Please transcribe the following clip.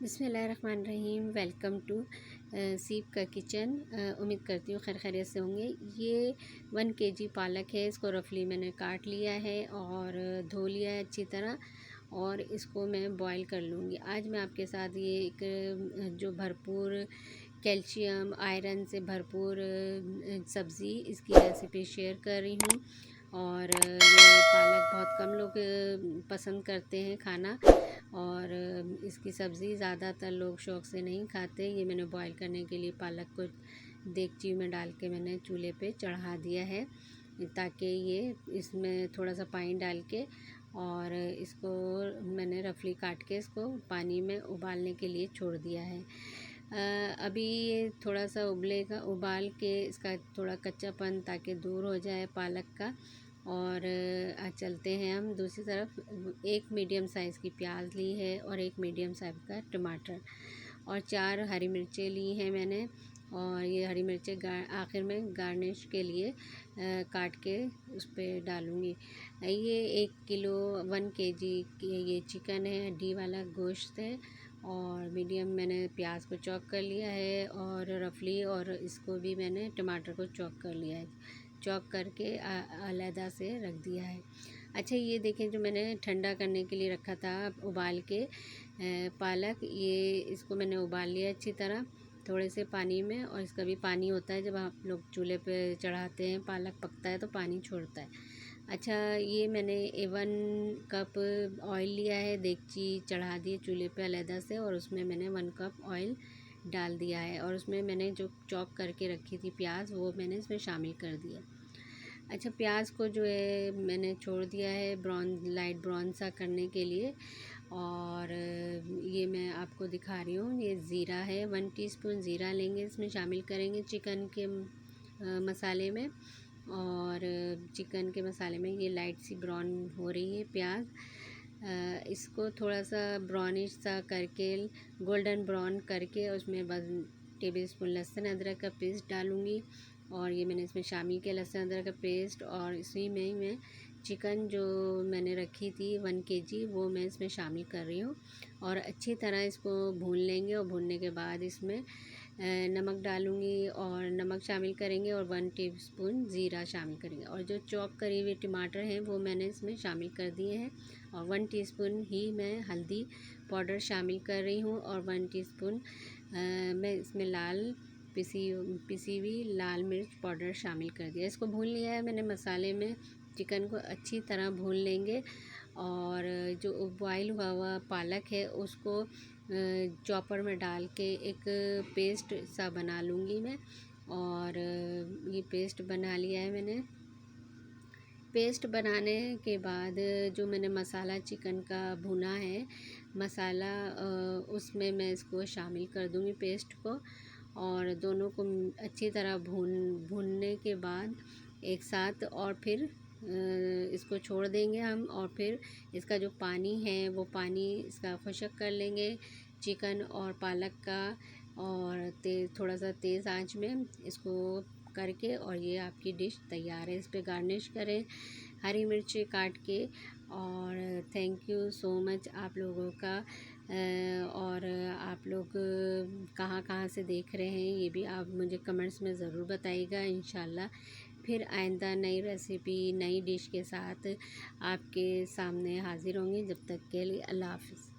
बिस्मिल्लाहिर्रहमानिर्रहीम। Welcome to सीप का किचन। उम्मीद करती हूँ खैर खैरियत से होंगे। ये 1 केजी पालक है। इसको रफली मैंने काट लिया है और धो लिया है अच्छी तरह, और इसको मैं बॉईल कर लूँगी। आज मैं आपके साथ ये एक जो भरपूर कैल्शियम आयरन से भरपूर सब्ज़ी, इसकी रेसिपी शेयर कर रही हूँ। और ये पालक बहुत कम लोग पसंद करते हैं खाना, और इसकी सब्ज़ी ज़्यादातर लोग शौक़ से नहीं खाते। ये मैंने बॉईल करने के लिए पालक को देगची में डाल के मैंने चूल्हे पे चढ़ा दिया है, ताकि ये इसमें थोड़ा सा पानी डाल के, और इसको मैंने रफली काट के इसको पानी में उबालने के लिए छोड़ दिया है। अभी ये थोड़ा सा उबलेगा, उबाल के इसका थोड़ा कच्चापन ताकि दूर हो जाए पालक का। और चलते हैं हम दूसरी तरफ। एक मीडियम साइज़ की प्याज ली है और एक मीडियम साइज़ का टमाटर और 4 हरी मिर्चें ली हैं मैंने। और ये हरी मिर्चें आखिर में गार्निश के लिए काट के उस पर डालूँगी। ये 1 किलो 1 केजी ये चिकन है, हड्डी वाला गोश्त है। और मीडियम मैंने प्याज को चॉप कर लिया है और रफली, और इसको भी मैंने टमाटर को चॉप कर लिया है, चॉप करके अलहदा से रख दिया है। अच्छा, ये देखें जो मैंने ठंडा करने के लिए रखा था उबाल के पालक, ये इसको मैंने उबाल लिया अच्छी तरह थोड़े से पानी में। और इसका भी पानी होता है, जब आप लोग चूल्हे पे चढ़ाते हैं पालक पकता है तो पानी छोड़ता है। अच्छा, ये मैंने 1 कप ऑयल लिया है, देगची चढ़ा दी चूल्हे पे अलहदा से, और उसमें मैंने 1 कप ऑयल डाल दिया है। और उसमें मैंने जो चॉप करके रखी थी प्याज, वो मैंने इसमें शामिल कर दिया। अच्छा, प्याज को जो है मैंने छोड़ दिया है ब्राउन, लाइट ब्राउन सा करने के लिए। और ये मैं आपको दिखा रही हूँ। ये ज़ीरा है, 1 टीस्पून ज़ीरा लेंगे, इसमें शामिल करेंगे चिकन के मसाले में। और चिकन के मसाले में ये लाइट सी ब्राउन हो रही है प्याज। इसको थोड़ा सा ब्राउनिश सा करके, गोल्डन ब्राउन करके, उसमें 1 टेबल स्पून लहसुन अदरक का पेस्ट डालूँगी। और ये मैंने इसमें शामिल किया लहसुन अदरक का पेस्ट। और इसी में ही मैं चिकन जो मैंने रखी थी 1 केजी, वो मैं इसमें शामिल कर रही हूँ। और अच्छी तरह इसको भून लेंगे, और भूनने के बाद इसमें नमक डालूँगी, और नमक शामिल करेंगे, और 1 टीस्पून ज़ीरा शामिल करेंगे। और जो चॉप करे हुए टमाटर हैं वो मैंने इसमें शामिल कर दिए हैं। और 1 टीस्पून ही मैं हल्दी पाउडर शामिल कर रही हूँ, और 1 टीस्पून मैं इसमें लाल पिसी हुई लाल मिर्च पाउडर शामिल कर दिया। इसको भून लिया है मैंने मसाले में। चिकन को अच्छी तरह भून लेंगे, और जो बॉयल हुआ पालक है उसको चॉपर में डाल के एक पेस्ट सा बना लूँगी मैं। और ये पेस्ट बना लिया है मैंने। पेस्ट बनाने के बाद जो मैंने मसाला चिकन का भुना है मसाला, उसमें मैं इसको शामिल कर दूँगी पेस्ट को। और दोनों को अच्छी तरह भूनने के बाद एक साथ, और फिर इसको छोड़ देंगे हम। और फिर इसका जो पानी है वो पानी इसका खुश्क कर लेंगे चिकन और पालक का। और थोड़ा सा तेज़ आंच में इसको करके, और ये आपकी डिश तैयार है। इस पे गार्निश करें हरी मिर्ची काट के। और थैंक यू सो मच आप लोगों का। और आप लोग कहाँ कहाँ से देख रहे हैं ये भी आप मुझे कमेंट्स में ज़रूर बताइएगा। इंशाल्लाह फिर आइंदा नई रेसिपी नई डिश के साथ आपके सामने हाज़िर होंगे। जब तक के लिए अल्लाह हाफ़िज़।